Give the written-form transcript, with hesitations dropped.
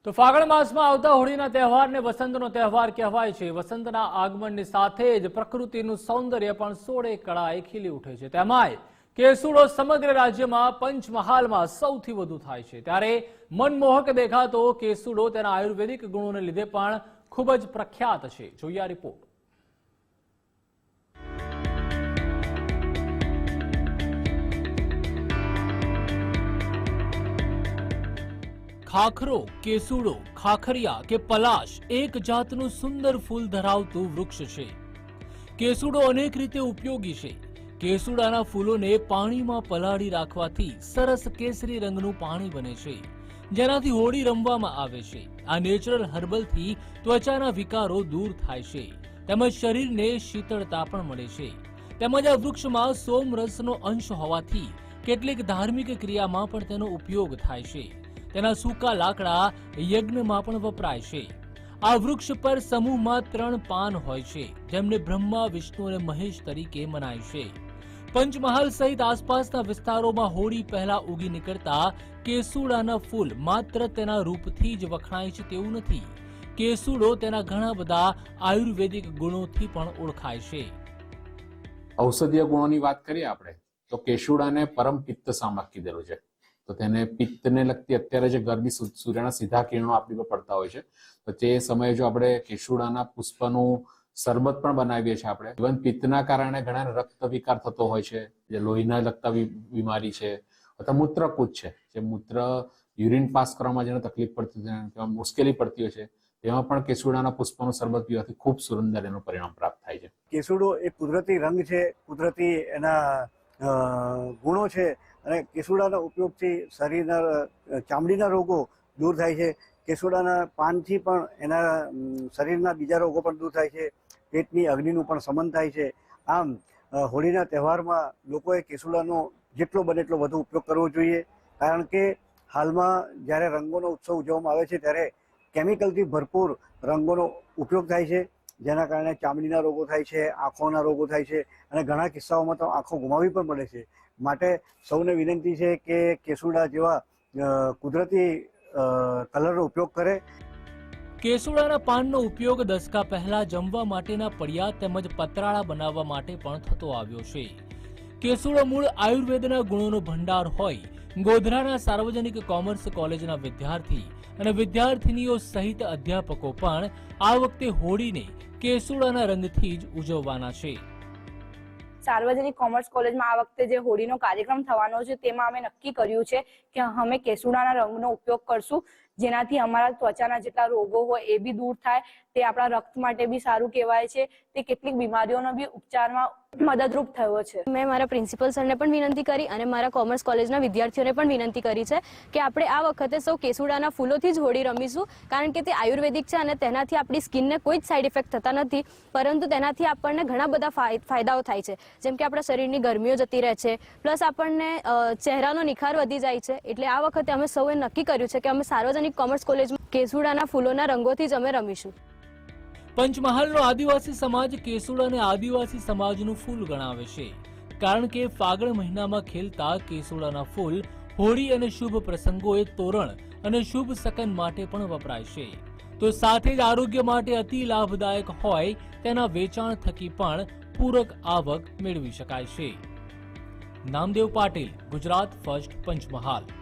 તો ફાગણ માસમાં આવતા હોળીના તહેવારને વસંતનો તહેવાર કહેવાય છે। વસંતના આગમનની સાથે જ પ્રકૃતિનું સૌંદર્ય પણ સોળે કળાએ ખીલી ઉઠે છે। તેમાંય કેસુડો સમગ્ર રાજ્યમાં પંચમહાલમાં સૌથી વધુ થાય છે। ત્યારે મનમોહક દેખાતો કેસુડો તેના આયુર્વેદિક ગુણોને લીધે પણ ખૂબ જ પ્રખ્યાત છે। જોઈએ આ રિપોર્ટ। ખાખરો, કેસુડો, ખાખરિયા કે પલાશ એક જાતનું સુંદર ફૂલ ધરાવતું વૃક્ષ છે। કેસુડો અનેક રીતે ઉપયોગી છે। કેસુડાના ફૂલોને પાણીમાં પલાળી રાખવાથી સરસ કેસરી રંગનું પાણી બને છે, જેનાથી હોળી રમવામાં આવે છે। આ નેચરલ હર્બલથી ત્વચાના વિકારો દૂર થાય છે તેમજ શરીરને શીતળતા પણ મળે છે। તેમજ આ વૃક્ષમાં સોમરસનો અંશ હોવાથી કેટલીક ધાર્મિક ક્રિયામાં પણ તેનો ઉપયોગ થાય છે। તેના સૂકા લાકડા યજ્ઞમાં પણ વપરાય છે। આ વૃક્ષ પર સમૂહમાં 3 પાન હોય છે, જેમને બ્રહ્મા, વિષ્ણુ અને મહેશ તરીકે મનાય છે। પંચમહાલ સહિત આસપાસના વિસ્તારોમાં હોળી પહેલા ઉગી નીકળતા કેસુડાના ફૂલ માત્ર તેના રૂપથી જ વખણાય છે તેવું નથી। કેસુડો તેના ઘણા બધા આયુર્વેદિક ગુણોથી પણ ઓળખાય છે। ઔષધીય ગુણોની વાત કરીએ આપણે તો કેસુડાને પરમ પિત્ત સામક કીધેલું છે। તો તેને પિત્તને લગતી અત્યારે જે ગરમી સૂર્યના સીધા કિરણો આપણી પર પડતા હોય છે, તો તે સમયે જો આપણે કેસુડાના પુષ્પનું શરબત પણ બનાવીએ છીએ આપણે। ઇવન પિત્તના કારણે ઘણા રક્ત વિકાર થતો હોય છે, જે લોહીના લગતા બીમારી છે, અથવા મૂત્રકૂચ છે, જે મૂત્ર યુરિન પાસ કરવામાં જેને તકલીફ પડતી હોય, મુશ્કેલી પડતી હોય છે, તેમાં પણ કેસુડાના પુષ્પનું શરબત પીવાથી ખૂબ સુંદર એનું પરિણામ પ્રાપ્ત થાય છે। કેસુડો એ કુદરતી રંગ છે, કુદરતી એના ગુણો છે અને કેસુડાના ઉપયોગથી શરીરના ચામડીના રોગો દૂર થાય છે। કેસુડાના પાનથી પણ એના શરીરના બીજા રોગો પણ દૂર થાય છે। પેટની અગ્નિનું પણ શમન થાય છે। આમ હોળીના તહેવારમાં લોકોએ કેસુડાનો જેટલો બને એટલો વધુ ઉપયોગ કરવો જોઈએ, કારણ કે હાલમાં જ્યારે રંગોનો ઉત્સવ ઉજવવામાં આવે છે ત્યારે કેમિકલથી ભરપૂર રંગોનો ઉપયોગ થાય છે, જેના કારણે ચામડીના રોગો થાય છે, આંખોના રોગો થાય છે અને ઘણા કિસ્સાઓમાં તો આંખો ગુમાવવી પણ પડે છે। માટે સૌને વિનંતી છે કે કેસુડા જેવા કુદરતી કલરનો ઉપયોગ કરે। કેસુડાના પાનનો ઉપયોગ દશકા પહેલા જમવા માટેના પડિયા તેમજ પતરાળા બનાવવા માટે પણ થતો આવ્યો છે। કેસુડો મૂળ આયુર્વેદના ગુણોનો ભંડાર હોય ગોધરાના સાર્વજનિક કોમર્સ કોલેજના વિદ્યાર્થી અને વિદ્યાર્થીનીઓ સહિત અધ્યાપકો પણ આ વખતે હોળીને કેસુડાના રંગથી જ ઉજવવાના છે। સાર્વજનિક કોમર્સ કોલેજમાં આ વખતે જે હોળીનો કાર્યક્રમ થવાનો છે તેમાં અમે નક્કી કર્યું છે કે અમે કેસુડાના રંગનો ઉપયોગ કરશું, જેનાથી અમારા ત્વચાના જેટલા રોગો હોય એ બી દૂર થાય। તે આપણા રક્ત માટે બી સારું કહેવાય છે। તે કેટલીક બીમારીઓનો બી ઉપચારમાં મદદરૂપ થયો છે। મેં મારા પ્રિન્સિપલ સરને પણ વિનંતી કરી અને મારા કોમર્સ કોલેજના વિદ્યાર્થીઓને પણ વિનંતી કરી છે કે આપણે આ વખતે સૌ કેસુડાના ફૂલોથી જ હોળી રમીશું, કારણ કે તે આયુર્વેદિક છે અને તેનાથી આપણી સ્કિનને કોઈ જ સાઇડ ઇફેક્ટ થતા નથી, પરંતુ તેનાથી આપણને ઘણા બધા ફાયદાઓ થાય છે, જેમ કે આપણા શરીરની ગરમીઓ જતી રહે છે, પ્લસ આપણને ચહેરાનો નિખાર વધી જાય છે। એટલે આ વખતે અમે સૌએ નક્કી કર્યું છે કે અમે સાર્વજનિક કોમર્સ કોલેજમાં કેસુડાના ફૂલોના રંગોથી જ અમે રમીશું। પંચમહાલનો આદિવાસી સમાજ કેસુડાને આદિવાસી સમાજનું ફૂલ ગણાવે છે, કારણ કે ફાગણ મહિનામાં ખેલતા કેસુડાના ફૂલ હોળી અને શુભ પ્રસંગોએ તોરણ અને શુભ શકન માટે પણ વપરાય છે। તો સાથે જ આરોગ્ય માટે અતિ લાભદાયક હોય તેના વેચાણ થકી પણ પૂરક આવક મેળવી શકાય છે। નામદેવ પાટીલ, ગુજરાત ફર્સ્ટ, પંચમહાલ।